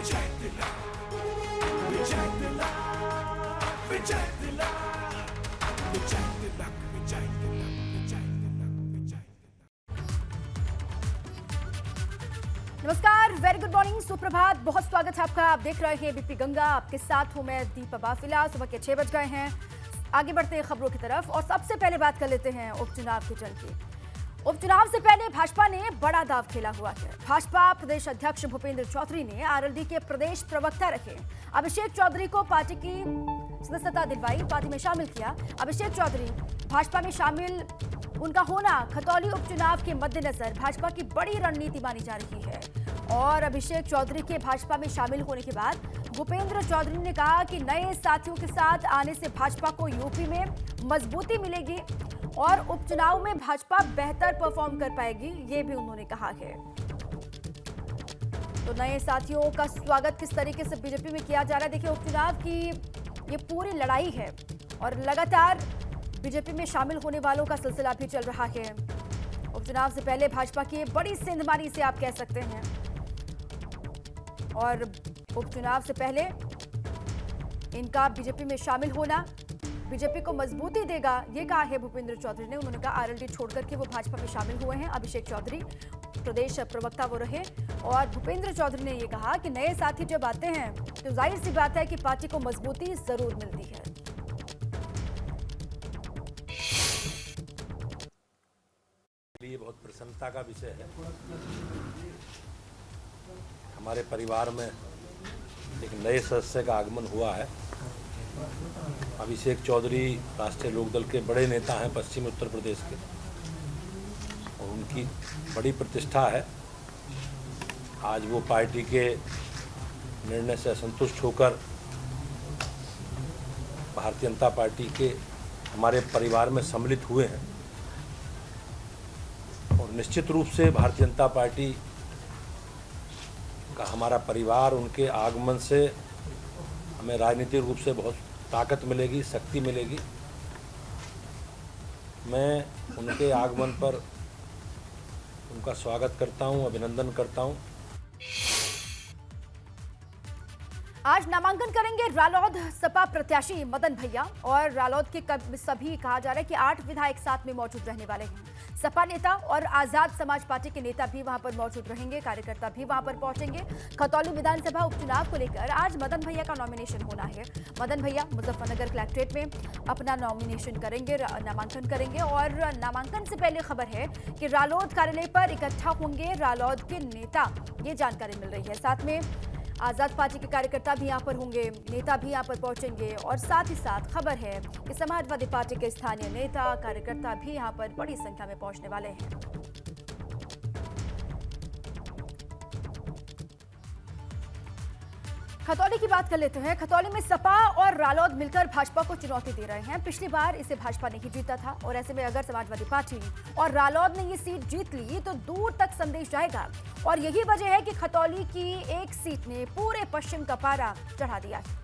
विजय तिलक, विजय तिलक, विजय तिलक, विजय तिलक, विजय तिलक, विजय तिलक, विजय तिलक। नमस्कार, very good morning, सुप्रभात, बहुत स्वागत है आपका। आप देख रहे हैं बीपी गंगा, आपके साथ हूं मैं दीपा बाफिला। सुबह के 6 बज गए हैं। आगे बढ़ते हैं खबरों की तरफ और सबसे पहले बात कर लेते हैं उपचुनाव के जंग की। उपचुनाव से पहले भाजपा ने बड़ा दांव खेला हुआ है। भाजपा प्रदेश अध्यक्ष भूपेंद्र चौधरी ने आरएलडी के प्रदेश प्रवक्ता रखे अभिषेक चौधरी को पार्टी की सदस्यता दिलवाई, पार्टी में शामिल किया। अभिषेक चौधरी भाजपा में शामिल उनका होना खतौली उपचुनाव के मद्देनजर भाजपा की बड़ी रणनीति मानी जा रही है। और अभिषेक चौधरी के भाजपा में शामिल होने के बाद भूपेंद्र चौधरी ने कहा कि नए साथियों के साथ आने से भाजपा को यूपी में मजबूती मिलेगी और उपचुनाव में भाजपा बेहतर परफॉर्म कर पाएगी, ये भी उन्होंने कहा है। तो नए साथियों का स्वागत किस तरीके से बीजेपी में किया जा रहा है, देखिए उपचुनाव की ये पूरी लड़ाई है और लगातार बीजेपी में शामिल होने वालों का सिलसिला भी चल रहा है। उपचुनाव से पहले भाजपा की बड़ी सेंधमारी से आप कह सकते हैं और उपचुनाव से पहले इनका बीजेपी में शामिल होना बीजेपी को मजबूती देगा, ये कहा है भूपेंद्र चौधरी ने। उन्होंने कहा आरएलडी छोड़कर के वो भाजपा में शामिल हुए हैं। अभिषेक चौधरी प्रदेश प्रवक्ता वो रहे और भूपेंद्र चौधरी ने ये कहा कि नए साथी जब आते हैं तो जाहिर सी बात है कि पार्टी को मजबूती जरूर मिलती है। ये बहुत प्रसन्नता का विषय है। हमारे परिवार में एक नए सदस्य का आगमन हुआ है। अभिषेक चौधरी राष्ट्रीय लोकदल के बड़े नेता हैं पश्चिमी उत्तर प्रदेश के और उनकी बड़ी प्रतिष्ठा है। आज वो पार्टी के निर्णय से असंतुष्ट होकर भारतीय जनता पार्टी के हमारे परिवार में सम्मिलित हुए हैं और निश्चित रूप से भारतीय जनता पार्टी का हमारा परिवार उनके आगमन से हमें राजनीतिक रूप से बहुत ताकत मिलेगी, शक्ति मिलेगी। मैं उनके आगमन पर उनका स्वागत करता हूं, अभिनंदन करता हूं। आज नामांकन करेंगे रालोद सपा प्रत्याशी मदन भैया और रालोद के सभी कहा जा रहा है कि 8 विधायक साथ में मौजूद रहने वाले हैं। सपा नेता और आजाद समाज पार्टी के नेता भी वहां पर मौजूद रहेंगे, कार्यकर्ता भी वहां पर पहुंचेंगे। खतौली विधानसभा उपचुनाव को लेकर आज मदन भैया का नॉमिनेशन होना है। मदन भैया मुजफ्फरनगर कलेक्ट्रेट में अपना नॉमिनेशन करेंगे, नामांकन करेंगे और नामांकन से पहले खबर है कि रालोद कार्यालय पर इकट्ठा होंगे रालोद के नेता, ये जानकारी मिल रही है। साथ में आजाद पार्टी के कार्यकर्ता भी यहां पर होंगे, नेता भी यहां पर पहुंचेंगे और साथ ही साथ खबर है कि समाजवादी पार्टी के स्थानीय नेता कार्यकर्ता भी यहां पर बड़ी संख्या में पहुंचने वाले हैं। खतौली की बात कर लेते हैं। खतौली में सपा और रालोद मिलकर भाजपा को चुनौती दे रहे हैं। पिछली बार इसे भाजपा ने ही जीता था और ऐसे में अगर समाजवादी पार्टी और रालोद ने ये सीट जीत ली तो दूर तक संदेश जाएगा और यही वजह है कि खतौली की एक सीट ने पूरे पश्चिम का पारा चढ़ा दिया है।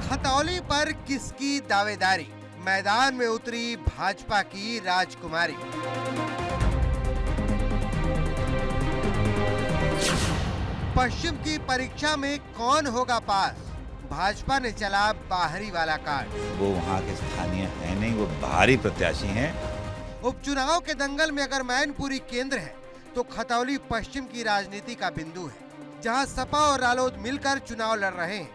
खतौली पर किसकी दावेदारी, मैदान में उतरी भाजपा की राजकुमारी। पश्चिम की परीक्षा में कौन होगा पास, भाजपा ने चला बाहरी वाला कार्ड। वो वहाँ के स्थानीय है नहीं, वो बाहरी प्रत्याशी हैं। उपचुनाव के दंगल में अगर मैनपुरी केंद्र है तो खतौली पश्चिम की राजनीति का बिंदु है, जहां सपा और रालोद मिलकर चुनाव लड़ रहे हैं।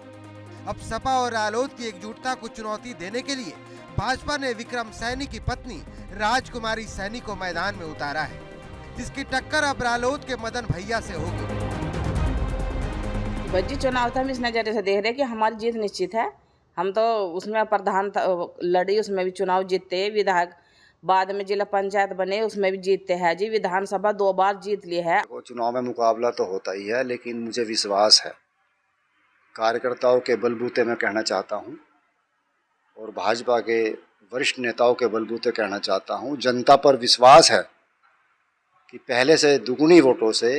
अब सपा और रालोद की एकजुटता को चुनौती देने के लिए भाजपा ने विक्रम सैनी की पत्नी राजकुमारी सैनी को मैदान में उतारा है, जिसकी टक्कर अब रालोद के मदन भैया से होगी। बज्जी चुनाव था, हम इस नजरिए से देख रहे हैं कि हमारी जीत निश्चित है। हम तो उसमें प्रधान लड़ी, उसमें भी चुनाव जीतते, विधायक बाद में जिला पंचायत बने उसमें भी जीतते हैं जी, विधानसभा 2 बार जीत लिए है। चुनाव में मुकाबला तो होता ही है, लेकिन मुझे विश्वास है कार्यकर्ताओं के बलबूते में कहना चाहता हूं और भाजपा के वरिष्ठ नेताओं के बलबूते कहना चाहता हूं, जनता पर विश्वास है कि पहले से दुगुनी वोटों से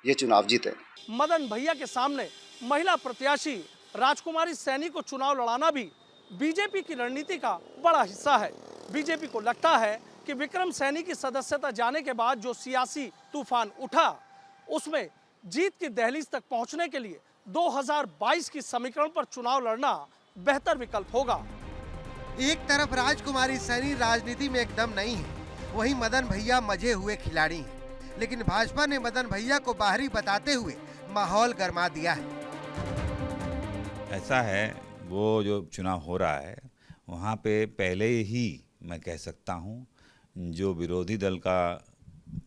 ये चुनाव जीते। मदन भैया के सामने महिला प्रत्याशी राजकुमारी सैनी को चुनाव लड़ाना भी बीजेपी की रणनीति का बड़ा हिस्सा है। बीजेपी को लगता है कि विक्रम सैनी की सदस्यता जाने के बाद जो सियासी तूफान उठा, उसमें जीत की दहलीज तक पहुंचने के लिए 2022 की समीकरण पर चुनाव लड़ना बेहतर विकल्प होगा। एक तरफ राजकुमारी सैनी राजनीति में एकदम नहीं है, वहीं मदन भैया मजे हुए खिलाड़ी हैं। लेकिन भाजपा ने मदन भैया को बाहरी बताते हुए माहौल गरमा दिया है। ऐसा है, वो जो चुनाव हो रहा है वहाँ पे पहले ही मैं कह सकता हूँ, जो विरोधी दल का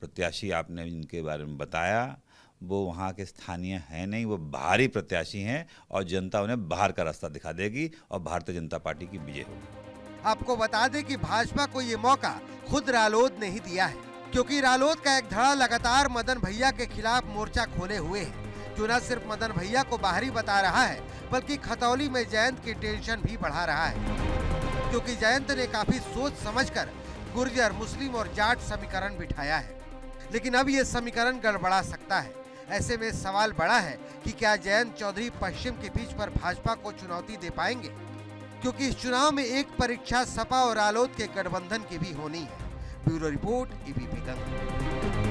प्रत्याशी आपने इनके बारे में बताया, वो वहाँ के स्थानीय हैं नहीं, वो बाहरी प्रत्याशी हैं और जनता उन्हें बाहर का रास्ता दिखा देगी और भारतीय जनता पार्टी की विजय होगी। आपको बता दें कि भाजपा को ये मौका खुद रालोद ने ही दिया है, क्योंकि रालोद का एक धड़ा लगातार मदन भैया के खिलाफ मोर्चा खोले हुए है, जो न सिर्फ मदन भैया को बाहरी बता रहा है, बल्कि खतौली में जयंत की टेंशन भी बढ़ा रहा है, क्योंकि जयंत ने काफी सोच समझकर गुर्जर, मुस्लिम और जाट समीकरण बिठाया है। लेकिन अब ये समीकरण गड़बड़ा सकता है। ऐसे में सवाल बड़ा है कि क्या जयंत चौधरी पश्चिम के बीच पर भाजपा को चुनौती दे पाएंगे, क्योंकि इस चुनाव में एक परीक्षा सपा और रालोद के गठबंधन की भी होनी है। Bureau report, ABP Ganga.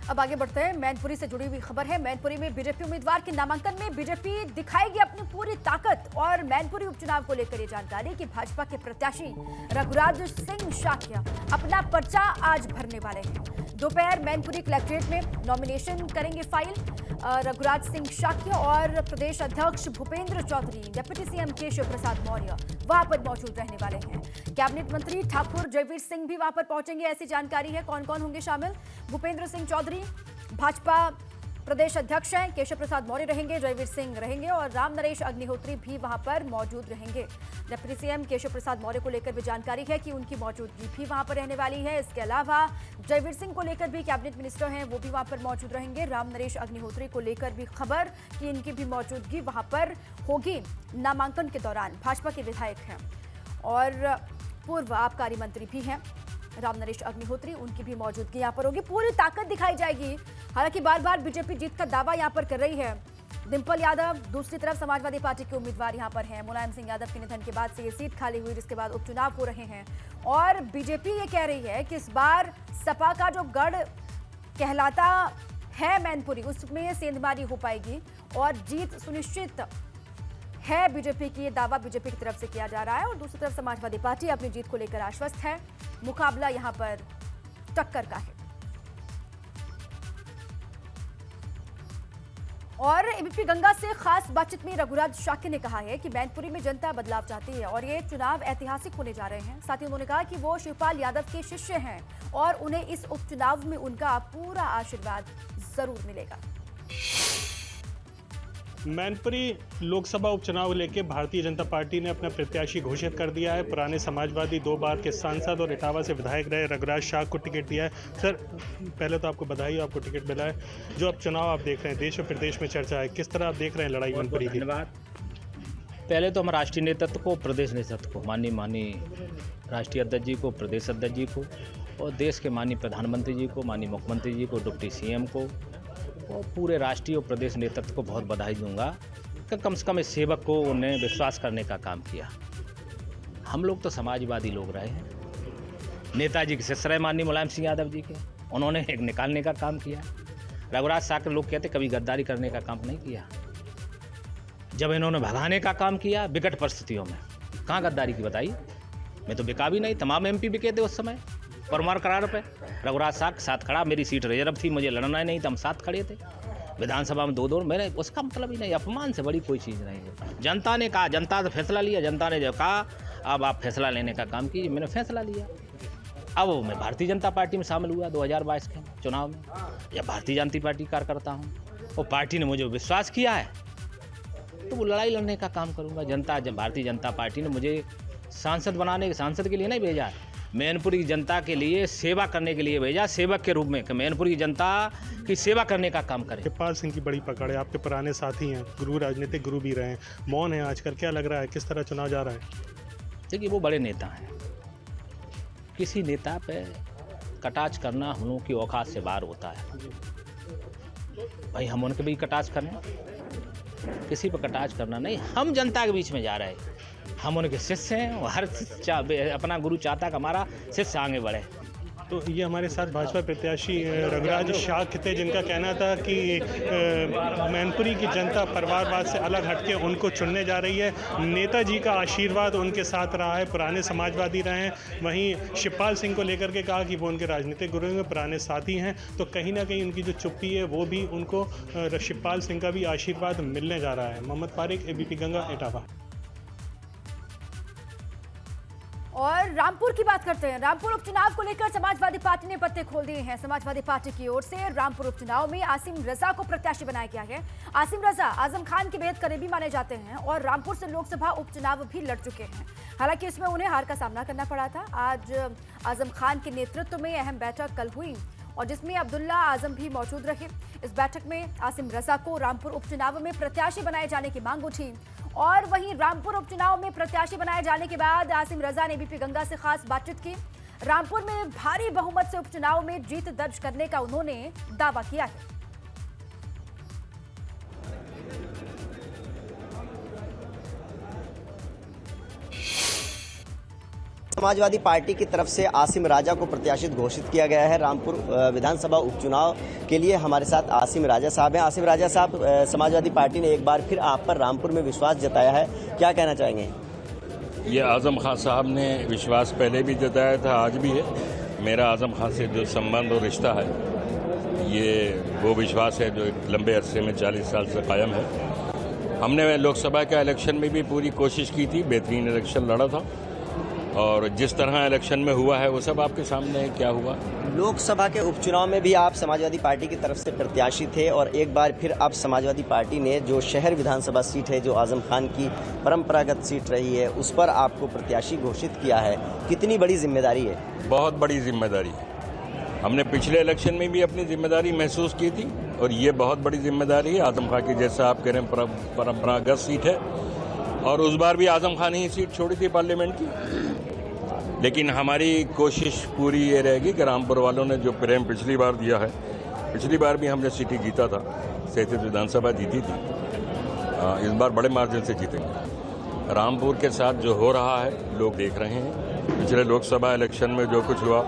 अब आगे बढ़ते हैं। मैनपुरी से जुड़ी हुई खबर है। मैनपुरी में बीजेपी उम्मीदवार के नामांकन में बीजेपी दिखाएगी अपनी पूरी ताकत। और मैनपुरी उपचुनाव को लेकर ये जानकारी कि भाजपा के प्रत्याशी रघुराज सिंह शाक्य अपना पर्चा आज भरने वाले हैं। दोपहर मैनपुरी कलेक्ट्रेट में नॉमिनेशन करेंगे फाइल। रघुराज सिंह शाक्य और प्रदेश अध्यक्ष भूपेंद्र चौधरी, डिप्टी सीएम केशव प्रसाद मौर्य वहां पर मौजूद रहने वाले हैं। कैबिनेट मंत्री ठाकुर जयवीर सिंह भी वहां पर पहुंचेंगे, ऐसी जानकारी है। कौन कौन होंगे शामिल? भूपेंद्र सिंह चौधरी भाजपा प्रदेश अध्यक्ष हैं, केशव प्रसाद मौर्य रहेंगे, जयवीर सिंह रहेंगे और राम नरेश अग्निहोत्री भी वहां पर मौजूद रहेंगे। डिप्टी सीएम केशव प्रसाद मौर्य को लेकर भी जानकारी है कि उनकी मौजूदगी भी वहां पर रहने वाली है। इसके अलावा जयवीर सिंह को लेकर भी कैबिनेट मिनिस्टर हैं, वो भी वहां पर मौजूद रहेंगे। राम नरेश अग्निहोत्री को लेकर भी खबर कि इनकी भी मौजूदगी वहां पर होगी नामांकन के दौरान। भाजपा के विधायक हैं और पूर्व आबकारी मंत्री भी हैं राम नरेश अग्निहोत्री, उनकी भी मौजूदगी यहाँ पर होगी। पूरी ताकत दिखाई जाएगी। हालांकि बार बार बीजेपी जीत का दावा यहाँ पर कर रही है। डिंपल यादव दूसरी तरफ समाजवादी पार्टी के उम्मीदवार यहाँ पर हैं। मुलायम सिंह यादव के निधन के बाद से ये सीट खाली हुई, जिसके बाद उपचुनाव हो रहे हैं और बीजेपी ये कह रही है कि इस बार सपा का जो गढ़ कहलाता है मैनपुरी, उसमें सेंधमारी हो पाएगी और जीत सुनिश्चित है। बीजेपी की ये दावा बीजेपी की तरफ से किया जा रहा है और दूसरी तरफ समाजवादी पार्टी अपनी जीत को लेकर आश्वस्त है। मुकाबला यहां पर टक्कर का है। और एबीपी गंगा से खास बातचीत में रघुराज शाक्य ने कहा है कि मैनपुरी में जनता बदलाव चाहती है और ये चुनाव ऐतिहासिक होने जा रहे हैं। साथ ही उन्होंने कहा कि वो शिवपाल यादव के शिष्य हैं और उन्हें इस उपचुनाव में उनका पूरा आशीर्वाद जरूर मिलेगा। मैनपुरी लोकसभा उपचुनाव लेके भारतीय जनता पार्टी ने अपना प्रत्याशी घोषित कर दिया है। पुराने समाजवादी 2 बार के सांसद और इटावा से विधायक रहे रघुराज शाक्य को टिकट दिया है। सर, पहले तो आपको बधाई, आपको टिकट मिला है। जो अब चुनाव आप देख रहे हैं, देश और प्रदेश में चर्चा है, किस तरह आप देख रहे हैं लड़ाई मैनपुरी की? धन्यवाद। पहले तो हम राष्ट्रीय नेतृत्व को, प्रदेश नेतृत्व को, माननीय राष्ट्रीय अध्यक्ष जी को, प्रदेश अध्यक्ष जी को और देश के माननीय प्रधानमंत्री जी को, माननीय मुख्यमंत्री जी को, डिप्टी सीएम को और पूरे राष्ट्रीय और प्रदेश नेतृत्व को बहुत बधाई दूंगा कि कम से कम इस सेवक को उन्हें विश्वास करने का काम किया। हम लोग तो समाजवादी लोग रहे हैं, नेताजी के शिष्य रहे माननीय मुलायम सिंह यादव जी के, उन्होंने एक निकालने का काम किया। रघुराज शाक्य लोग कहते कभी गद्दारी करने का काम नहीं किया। जब इन्होंने भगाने का काम किया विकट परिस्थितियों में, कहाँ गद्दारी की बताइए? मैं तो बिका भी नहीं, तमाम एमपी बिके थे उस समय परमार करार पे। रघुराज शाक्य साथ खड़ा, मेरी सीट रिजर्व थी, मुझे लड़ना ही नहीं था, हम साथ खड़े थे विधानसभा में 2-2। मेरे उसका मतलब ही नहीं, अपमान से बड़ी कोई चीज़ नहीं है। जनता ने कहा, जनता से फैसला लिया, जनता ने जब कहा अब आप फैसला लेने का काम कीजिए, मैंने फैसला लिया। अब मैं भारतीय जनता पार्टी में शामिल हुआ 2022 के चुनाव में। या भारतीय जनता पार्टी कार्यकर्ता हूँ और पार्टी ने मुझे विश्वास किया है तो वो लड़ाई लड़ने का काम करूँगा। जनता, जब भारतीय जनता पार्टी ने मुझे सांसद के लिए नहीं भेजा है, मैनपुरी की जनता के लिए सेवा करने के लिए भेजा, सेवक के रूप में, कि मैनपुरी की जनता की सेवा करने का काम करें। शिवपाल सिंह की बड़ी पकड़ है, आपके पुराने साथी हैं, गुरु, राजनीतिक गुरु भी रहे हैं, मौन है आजकल, क्या लग रहा है, किस तरह चुनाव जा रहा है? देखिए, वो बड़े नेता हैं, किसी नेता पे कटाक्ष करना हम लोगों की औकात से बाहर होता है। भाई हम उनके भी कटाक्ष करें, किसी पर कटाक्ष करना नहीं। हम जनता के बीच में जा रहे हैं, हम उनके शिष्य हैं और हर अपना गुरु चाहता कि हमारा शिष्य आगे बढ़े। तो ये हमारे साथ भाजपा प्रत्याशी रघुराज शाह थे, जिनका कहना था कि मैनपुरी की जनता परिवारवाद से अलग हटके उनको चुनने जा रही है। नेताजी का आशीर्वाद उनके साथ रहा है, पुराने समाजवादी रहे हैं। वहीं शिवपाल सिंह को लेकर के कहा कि वो उनके राजनीतिक गुरु हैं, पुराने साथी हैं। तो कहीं ना कहीं उनकी जो चुप्पी है वो भी उनको शिवपाल सिंह का भी आशीर्वाद मिलने जा रहा है। मोहम्मद फारिक, एबीपी गंगा, इटावा। और रामपुर की बात करते हैं। रामपुर उपचुनाव को लेकर समाजवादी पार्टी ने पत्ते खोल दिए हैं। समाजवादी पार्टी की ओर से रामपुर उपचुनाव में आसिम रजा को प्रत्याशी बनाया गया है। आसिम रजा आजम खान के बेहद करीबी माने जाते हैं और रामपुर से लोकसभा उपचुनाव भी लड़ चुके हैं। हालांकि इसमें उन्हें हार का सामना करना पड़ा था। आज आजम खान के नेतृत्व में अहम बैठक कल हुई और जिसमें अब्दुल्ला आजम भी मौजूद रहे। इस बैठक में आसिम रजा को रामपुर उपचुनाव में प्रत्याशी बनाए जाने की मांग उठी और वहीं रामपुर उपचुनाव में प्रत्याशी बनाए जाने के बाद आसिम रजा ने एबीपी गंगा से खास बातचीत की। रामपुर में भारी बहुमत से उपचुनाव में जीत दर्ज करने का उन्होंने दावा किया है। समाजवादी पार्टी की तरफ से आसिम राजा को प्रत्याशित घोषित किया गया है। रामपुर विधानसभा उपचुनाव के लिए हमारे साथ आसिम राजा साहब हैं। आसिम राजा साहब, समाजवादी पार्टी ने एक बार फिर आप पर रामपुर में विश्वास जताया है, क्या कहना चाहेंगे? ये आजम खान साहब ने विश्वास पहले भी जताया था, आज भी है। मेरा आजम खान से जो संबंध और रिश्ता है, ये वो विश्वास है जो एक लंबे अरसे में 40 साल से कायम है। हमने लोकसभा के इलेक्शन में भी पूरी कोशिश की थी, बेहतरीन इलेक्शन लड़ा था और जिस तरह इलेक्शन में हुआ है वो सब आपके सामने है क्या हुआ। लोकसभा के उपचुनाव में भी आप समाजवादी पार्टी की तरफ से प्रत्याशी थे और एक बार फिर अब समाजवादी पार्टी ने जो शहर विधानसभा सीट है, जो आजम खान की परंपरागत सीट रही है, उस पर आपको प्रत्याशी घोषित किया है। कितनी बड़ी जिम्मेदारी है? बहुत बड़ी जिम्मेदारी है। हमने पिछले इलेक्शन में भी अपनी जिम्मेदारी महसूस की थी और ये बहुत बड़ी जिम्मेदारी है। आजम खान की, जैसा आप कह रहे हैं, परंपरागत सीट है और उस बार भी आजम खान ही सीट छोड़ी थी पार्लियामेंट की। लेकिन हमारी कोशिश पूरी ये रहेगी कि रामपुर वालों ने जो प्रेम पिछली बार दिया है, पिछली बार भी हमने सिटी जीता था, 37 विधानसभा जीती थी, इस बार बड़े मार्जिन से जीतेंगे। रामपुर के साथ जो हो रहा है लोग देख रहे हैं। पिछले लोकसभा इलेक्शन में जो कुछ हुआ,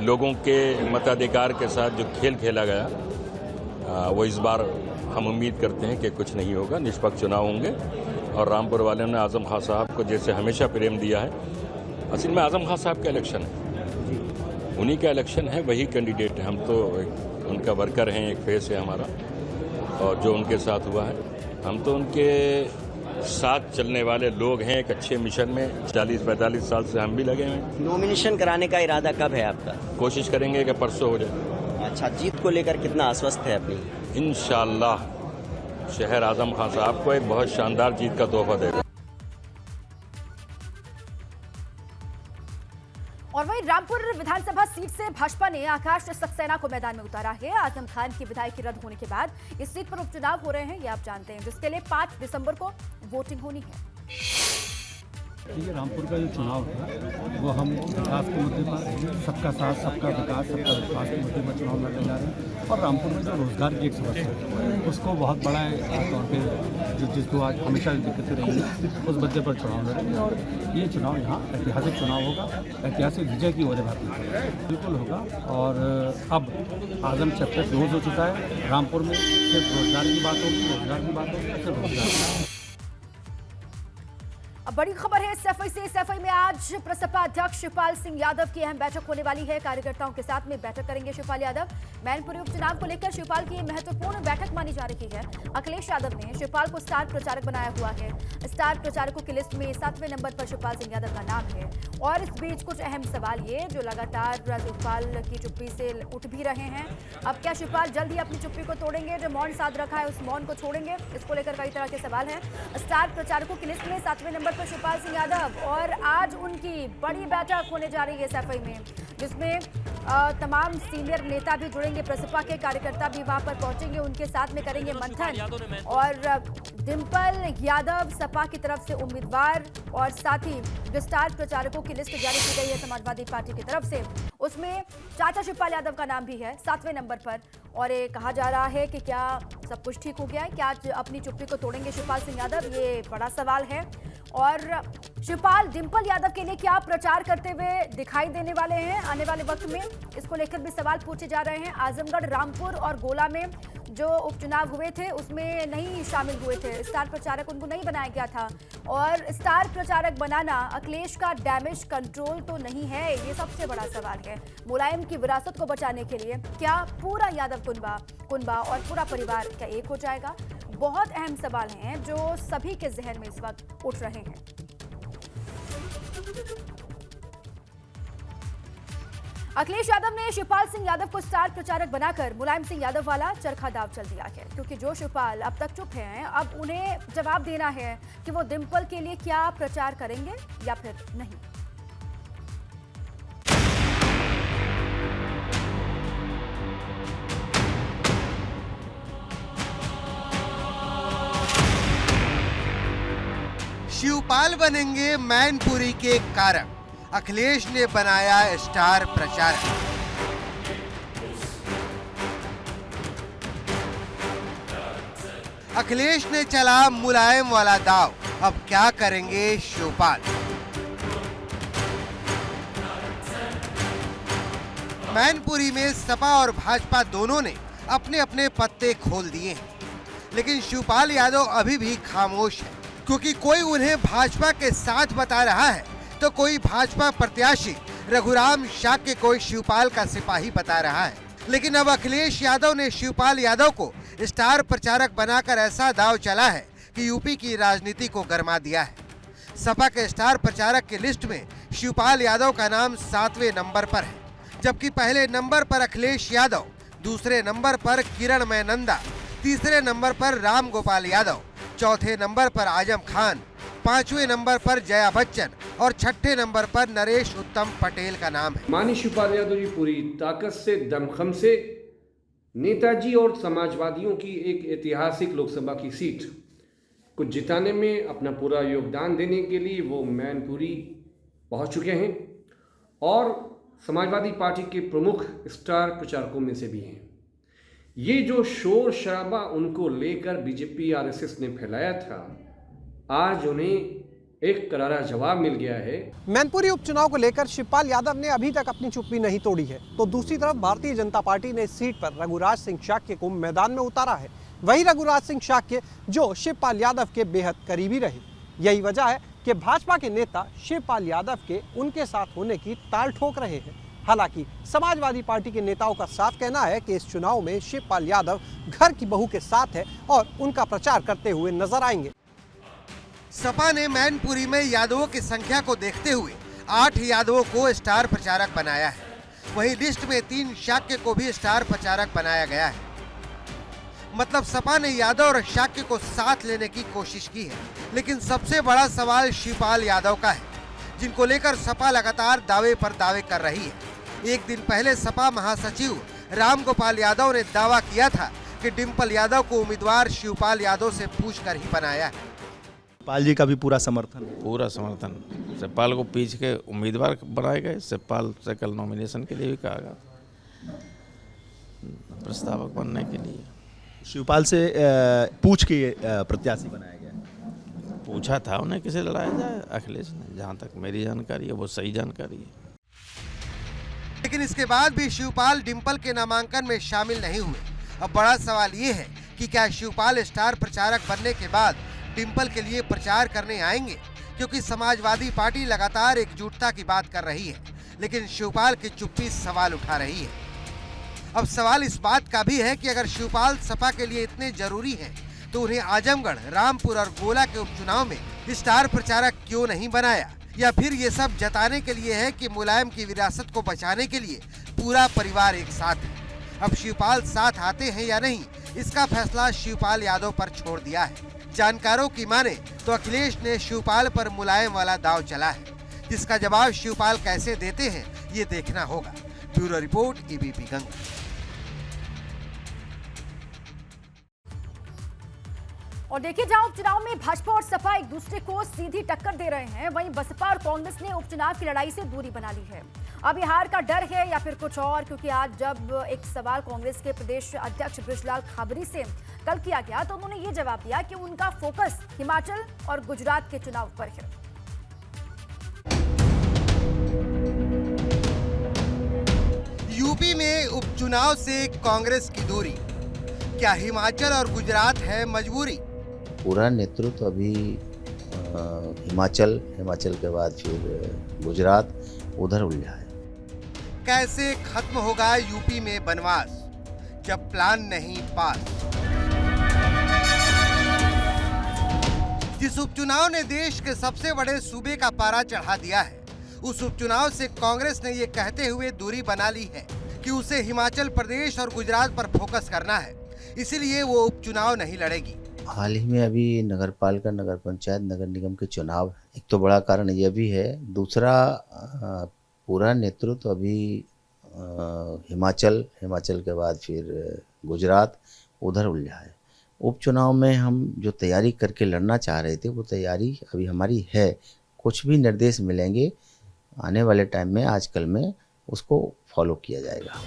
लोगों के मताधिकार के साथ जो खेल खेला गया, वो इस बार हम उम्मीद करते हैं कि कुछ नहीं होगा, निष्पक्ष चुनाव होंगे। और रामपुर वालों ने आजम खान साहब को जैसे हमेशा प्रेम दिया है, असल में आजम खान साहब का इलेक्शन है, उन्हीं का इलेक्शन है, वही कैंडिडेट है। हम तो उनका वर्कर हैं, एक फेस है हमारा, और जो उनके साथ हुआ है, हम तो उनके साथ चलने वाले लोग हैं। एक अच्छे मिशन में 40-45 साल से हम भी लगे हैं। नॉमिनेशन कराने का इरादा कब है आपका? कोशिश करेंगे कि परसों हो जाए। अच्छा, जीत को लेकर कितना आश्वस्त है अपनी? इंशाअल्लाह शहर आजम खान साहब को एक बहुत शानदार जीत का तोहफा देगा। और वहीं रामपुर विधानसभा सीट से भाजपा ने आकाश सक्सेना को मैदान में उतारा है। आजम खान की विधायकी रद्द होने के बाद इस सीट पर उपचुनाव हो रहे हैं, ये आप जानते हैं, जिसके लिए 5 दिसंबर को वोटिंग होनी है। देखिए, रामपुर का जो चुनाव है वो हम विकास के मुद्दे पर, सबका साथ सबका विकास सबका विश्वास के मुद्दे पर चुनाव लड़ने जा रहे हैं। और रामपुर में जो रोजगार की एक समस्या है उसको बहुत बड़ा तौर पे जिसको आज हमेशा दिक्कतें रही हैं, उस मुद्दे पर चुनाव लड़ेंगे। और ये चुनाव यहाँ ऐतिहासिक चुनाव होगा, ऐतिहासिक विजय की वजह बिल्कुल होगा। और अब आजम चैप्टर क्लोज हो चुका है। रामपुर में सिर्फ रोजगार की बात होगी, रोजगार की बात होगी, सिर्फ रोजगार। अब बड़ी खबर है सफाई से। सफाई में आज प्रसपा अध्यक्ष शिवपाल सिंह यादव की अहम बैठक होने वाली है। कार्यकर्ताओं के साथ में बैठक करेंगे शिवपाल यादव। मैनपुरी उपचुनाव को लेकर शिवपाल की महत्वपूर्ण बैठक मानी जा रही है। अखिलेश यादव ने शिवपाल को स्टार प्रचारक बनाया हुआ है। स्टार प्रचारकों की लिस्ट में 7वें नंबर पर शिवपाल सिंह यादव का नाम है। और इस बीच कुछ अहम सवाल ये जो लगातार शिवपाल की चुप्पी से उठ भी रहे हैं। अब क्या शिवपाल जल्द ही अपनी चुप्पी को तोड़ेंगे? जो मौन साध रखा है उस मौन को छोड़ेंगे? इसको लेकर कई तरह के सवाल हैं। स्टार प्रचारकों की लिस्ट में 7वें नंबर पर शिवपाल सिंह यादव और आज उनकी बड़ी बैठक होने जा रही है सफाई में, जिसमें तमाम सीनियर नेता भी जुड़ेंगे, प्रसपा के कार्यकर्ता भी वहां पर पहुंचेंगे, उनके साथ में करेंगे मंथन। और डिंपल यादव सपा की तरफ से उम्मीदवार और साथ ही जो स्टार प्रचारकों की लिस्ट जारी की गई है समाजवादी पार्टी की तरफ से, उसमें चाचा शिवपाल यादव का नाम भी है 7वें नंबर पर। और ये कहा जा रहा है कि क्या सब कुछ ठीक हो गया है, क्या आज अपनी चुप्पी को तोड़ेंगे शिवपाल सिंह यादव, ये बड़ा सवाल है। और शिवपाल डिंपल यादव के लिए क्या प्रचार करते हुए दिखाई देने वाले हैं आने वाले वक्त में, इसको लेकर भी सवाल पूछे जा रहे हैं। आजमगढ़, रामपुर और गोला में जो उपचुनाव हुए थे उसमें नहीं शामिल हुए थे, स्टार प्रचारक उनको नहीं बनाया गया था। और स्टार प्रचारक बनाना अखिलेश का डैमेज कंट्रोल तो नहीं है, ये सबसे बड़ा सवाल है। मुलायम की विरासत को बचाने के लिए क्या पूरा यादव कुनबा और पूरा परिवार क्या एक हो जाएगा? बहुत अहम सवाल हैं जो सभी के जहन में इस वक्त उठ रहे हैं। अखिलेश यादव ने शिवपाल सिंह यादव को स्टार प्रचारक बनाकर मुलायम सिंह यादव वाला चरखा दाव चल दिया है, क्योंकि जो शिवपाल अब तक चुप हैं, अब उन्हें जवाब देना है कि वो डिंपल के लिए क्या प्रचार करेंगे या फिर नहीं। शिवपाल बनेंगे मैनपुरी के कारक, अखिलेश ने बनाया स्टार प्रचारक। अखिलेश ने चला मुलायम वाला दाव, अब क्या करेंगे शिवपाल? मैनपुरी में सपा और भाजपा दोनों ने अपने अपने पत्ते खोल दिए हैं, लेकिन शिवपाल यादव अभी भी खामोश है, क्योंकि कोई उन्हें भाजपा के साथ बता रहा है तो कोई भाजपा प्रत्याशी रघुराम शाक्य को शिवपाल का सिपाही बता रहा है। लेकिन अब अखिलेश यादव ने शिवपाल यादव को स्टार प्रचारक बनाकर ऐसा दाव चला है कि यूपी की राजनीति को गरमा दिया है। सपा के स्टार प्रचारक की लिस्ट में शिवपाल यादव का नाम 7वें नंबर पर है, जबकि पहले नंबर पर अखिलेश यादव, दूसरे नंबर पर किरण मैनंदा, तीसरे नंबर पर राम गोपाल यादव, चौथे नंबर पर आजम खान, 5वें नंबर पर जया बच्चन और 6ठे नंबर पर नरेश उत्तम पटेल का नाम है। माननीय शिवपाल यादव जी पूरी ताकत से, दमखम से नेताजी और समाजवादियों की एक ऐतिहासिक लोकसभा की सीट को जिताने में अपना पूरा योगदान देने के लिए वो मैनपुरी पहुंच चुके हैं और समाजवादी पार्टी के प्रमुख स्टार प्रचारकों में से भी हैं। ये जो शोर शराबा उनको लेकर बीजेपी आरएसएस ने फैलाया था, आज उन्हें एक करारा जवाब मिल गया है। मैनपुरी उपचुनाव को लेकर शिवपाल यादव ने अभी तक अपनी चुप्पी नहीं तोड़ी है, तो दूसरी तरफ भारतीय जनता पार्टी ने इस सीट पर रघुराज सिंह शाक्य को मैदान में उतारा है। वही रघुराज सिंह शाक्य जो शिवपाल यादव के बेहद करीबी रहे, यही वजह है कि भाजपा के नेता शिवपाल यादव के उनके साथ होने की ताल ठोक रहे हैं। हालांकि समाजवादी पार्टी के नेताओं का साफ कहना है कि इस चुनाव में शिवपाल यादव घर की बहू के साथ है और उनका प्रचार करते हुए नजर आएंगे। सपा ने मैनपुरी में यादवों की संख्या को देखते हुए 8 यादवों को स्टार प्रचारक बनाया है। वहीं लिस्ट में 3 शाक्य को भी स्टार प्रचारक बनाया गया है। मतलब सपा ने यादव और शाक्य को साथ लेने की कोशिश की है, लेकिन सबसे बड़ा सवाल शिवपाल यादव का है, जिनको लेकर सपा लगातार दावे पर दावे कर रही है। एक दिन पहले सपा महासचिव राम गोपाल यादव ने दावा किया था कि डिंपल यादव को उम्मीदवार शिवपाल यादव से पूछकर ही बनाया है। शिवपाल जी का भी पूरा समर्थन? पूरा समर्थन। शिवपाल को पीछ के उम्मीदवार बनाए गए। शिवपाल से कल नॉमिनेशन के लिए भी कहा गया, प्रस्तावक बनने के लिए। शिवपाल से पूछ के प्रत्याशी बनाया गया? पूछा था उन्हें किसे लड़ाया जाए, अखिलेश ने। जहाँ तक मेरी जानकारी है वो सही जानकारी है। लेकिन इसके बाद भी शिवपाल डिंपल के नामांकन में शामिल नहीं हुए। अब बड़ा सवाल ये है कि क्या शिवपाल स्टार प्रचारक बनने के बाद डिंपल के लिए प्रचार करने आएंगे, क्योंकि समाजवादी पार्टी लगातार एकजुटता की बात कर रही है, लेकिन शिवपाल की चुप्पी सवाल उठा रही है। अब सवाल इस बात का भी है कि अगर शिवपाल सपा के लिए इतने जरूरी हैं, तो उन्हें आजमगढ़, रामपुर और गोला के उपचुनाव में स्टार प्रचारक क्यों नहीं बनाया, या फिर ये सब जताने के लिए है कि मुलायम की विरासत को बचाने के लिए पूरा परिवार एक साथ है। अब शिवपाल साथ आते हैं या नहीं, इसका फैसला शिवपाल यादव पर छोड़ दिया है। जानकारों की माने तो अखिलेश ने शिवपाल पर मुलायम वाला दाव चला है, जिसका जवाब शिवपाल कैसे देते हैं ये देखना होगा। Bureau report ABP Ganga. और देखिए, जहां उपचुनाव में भाजपा और सपा एक दूसरे को सीधी टक्कर दे रहे हैं, वहीं बसपा और कांग्रेस ने उपचुनाव की लड़ाई से दूरी बना ली है। अब ये हार का डर है या फिर कुछ और, क्योंकि आज जब एक सवाल कांग्रेस के प्रदेश अध्यक्ष बृजलाल खाबरी से कल किया गया तो उन्होंने ये जवाब दिया कि उनका फोकस हिमाचल और गुजरात के चुनाव पर है। यूपी में उपचुनाव से कांग्रेस की दूरी, क्या हिमाचल और गुजरात है मजबूरी? पूरा नेतृत्व अभी हिमाचल के बाद फिर गुजरात उधर उलझा है। कैसे खत्म होगा यूपी में बनवास जब प्लान नहीं पास? जिस उपचुनाव ने देश के सबसे बड़े सूबे का पारा चढ़ा दिया है, उस उपचुनाव से कांग्रेस ने ये कहते हुए दूरी बना ली है कि उसे हिमाचल प्रदेश और गुजरात पर फोकस करना है, इसलिए वो उपचुनाव नहीं लड़ेगी। हाल ही में अभी नगर पालिका, नगर पंचायत, नगर निगम के चुनाव, एक तो बड़ा कारण यह भी है। दूसरा, पूरा नेतृत्व अभी हिमाचल के बाद फिर गुजरात उधर उलझा है। उपचुनाव में हम जो तैयारी करके लड़ना चाह रहे थे, वो तैयारी अभी हमारी है। कुछ भी निर्देश मिलेंगे आने वाले टाइम में, आजकल में, उसको फॉलो किया जाएगा।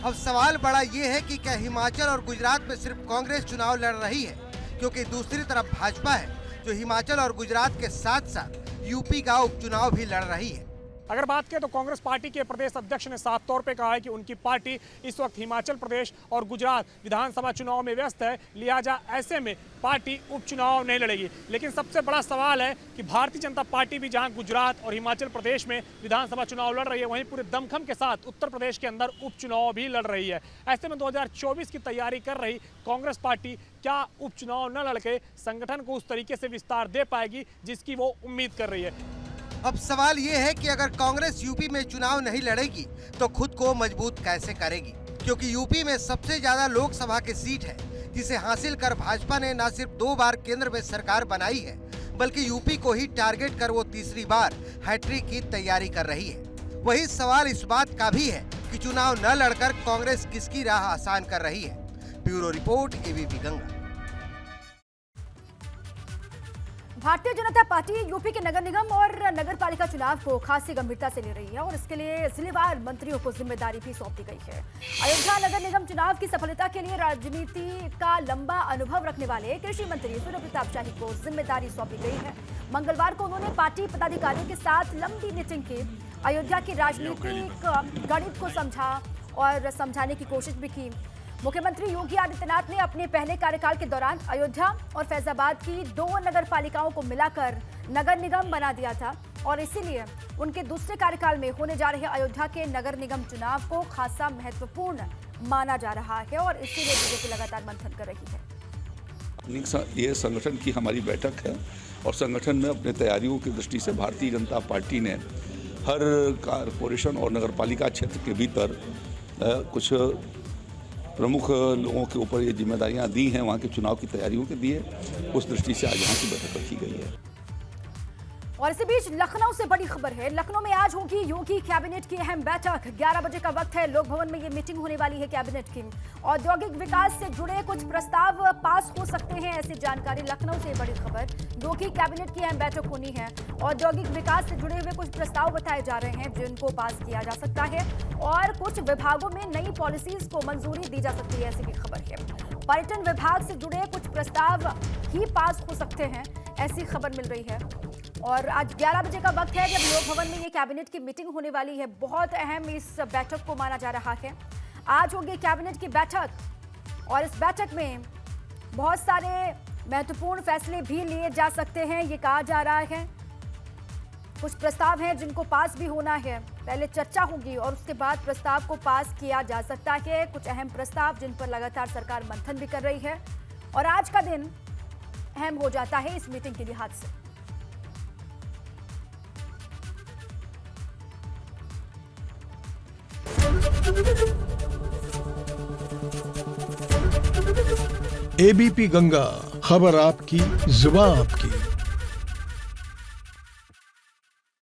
अब सवाल बड़ा ये है कि क्या हिमाचल और गुजरात में सिर्फ कांग्रेस चुनाव लड़ रही है, क्योंकि दूसरी तरफ भाजपा है जो हिमाचल और गुजरात के साथ साथ यूपी का उपचुनाव भी लड़ रही है। अगर बात करें तो कांग्रेस पार्टी के प्रदेश अध्यक्ष ने साफ तौर पे कहा है कि उनकी पार्टी इस वक्त हिमाचल प्रदेश और गुजरात विधानसभा चुनाव में व्यस्त है, लिहाजा ऐसे में पार्टी उपचुनाव नहीं लड़ेगी। लेकिन सबसे बड़ा सवाल है कि भारतीय जनता पार्टी भी जहां गुजरात और हिमाचल प्रदेश में विधानसभा चुनाव लड़ रही है, वहीं पूरे दमखम के साथ उत्तर प्रदेश के अंदर उपचुनाव भी लड़ रही है। ऐसे में 2024 की तैयारी कर रही कांग्रेस पार्टी क्या उपचुनाव न लड़के संगठन को उस तरीके से विस्तार दे पाएगी जिसकी वो उम्मीद कर रही है? अब सवाल ये है कि अगर कांग्रेस यूपी में चुनाव नहीं लड़ेगी तो खुद को मजबूत कैसे करेगी, क्योंकि यूपी में सबसे ज्यादा लोकसभा की सीट है, जिसे हासिल कर भाजपा ने न सिर्फ 2 बार केंद्र में सरकार बनाई है, बल्कि यूपी को ही टारगेट कर वो तीसरी बार हैट्रिक की तैयारी कर रही है। वही सवाल इस बात का भी है कि चुनाव न लड़कर कांग्रेस किसकी राह आसान कर रही है। Bureau report ABP Ganga. Bharatiya Janata party UP के नगर निगम और नगर पालिका चुनाव को खासी गंभीरता से ले रही है और इसके लिए जिलेवार मंत्रियों को जिम्मेदारी भी सौंपी गई है। अयोध्या नगर निगम चुनाव की सफलता के लिए राजनीति का लंबा अनुभव रखने वाले कृषि मंत्री सूर्य प्रताप शाही को जिम्मेदारी सौंपी गई है। मंगलवार को उन्होंने पार्टी पदाधिकारियों के साथ लंबी मीटिंग की, अयोध्या की राजनीतिक गणित को समझा और समझाने की कोशिश भी की। मुख्यमंत्री योगी आदित्यनाथ ने अपने पहले कार्यकाल के दौरान अयोध्या और फैजाबाद की 2 नगर पालिकाओं को मिलाकर नगर निगम बना दिया था और इसीलिए उनके दूसरे कार्यकाल में होने जा रहे अयोध्या के नगर निगम चुनाव को खासा महत्वपूर्ण माना जा रहा है और इसीलिए बीजेपी लगातार मंथन कर रही है। ये संगठन की हमारी बैठक है और संगठन में अपने तैयारियों की दृष्टि से भारतीय जनता पार्टी ने हर कारपोरेशन और नगर पालिका क्षेत्र के भीतर कुछ प्रमुख लोगों के ऊपर ये जिम्मेदारियां दी हैं, वहाँ के चुनाव की तैयारियों के दिए, उस दृष्टि से आज यहाँ की बैठक रखी गई है। और इसी बीच लखनऊ से बड़ी खबर है। लखनऊ में आज होगी योगी कैबिनेट की अहम बैठक। 11 बजे का वक्त है। लोक भवन में ये मीटिंग होने वाली है कैबिनेट की। औद्योगिक विकास से जुड़े कुछ प्रस्ताव पास हो सकते हैं, ऐसी जानकारी लखनऊ से बड़ी खबर। योगी कैबिनेट की अहम बैठक होनी है। औद्योगिक विकास से जुड़े हुए कुछ प्रस्ताव बताए जा रहे हैं जिनको पास किया जा सकता है और कुछ विभागों में नई पॉलिसीज को मंजूरी दी जा सकती है, ऐसी भी खबर है। पर्यटन विभाग से जुड़े कुछ प्रस्ताव ही पास हो सकते हैं, ऐसी खबर मिल रही है। और आज 11 बजे का वक्त है जब लोक भवन में ये कैबिनेट की मीटिंग होने वाली है। बहुत अहम इस बैठक को माना जा रहा है। आज होगी कैबिनेट की बैठक और इस बैठक में बहुत सारे महत्वपूर्ण फैसले भी लिए जा सकते हैं, ये कहा जा रहा है। कुछ प्रस्ताव हैं जिनको पास भी होना है। पहले चर्चा होगी और उसके बाद प्रस्ताव को पास किया जा सकता है। कुछ अहम प्रस्ताव जिन पर लगातार सरकार मंथन भी कर रही है और आज का दिन अहम हो जाता है इस मीटिंग के लिहाज से। एबीपी गंगा, खबर आपकी, जुबान आपकी।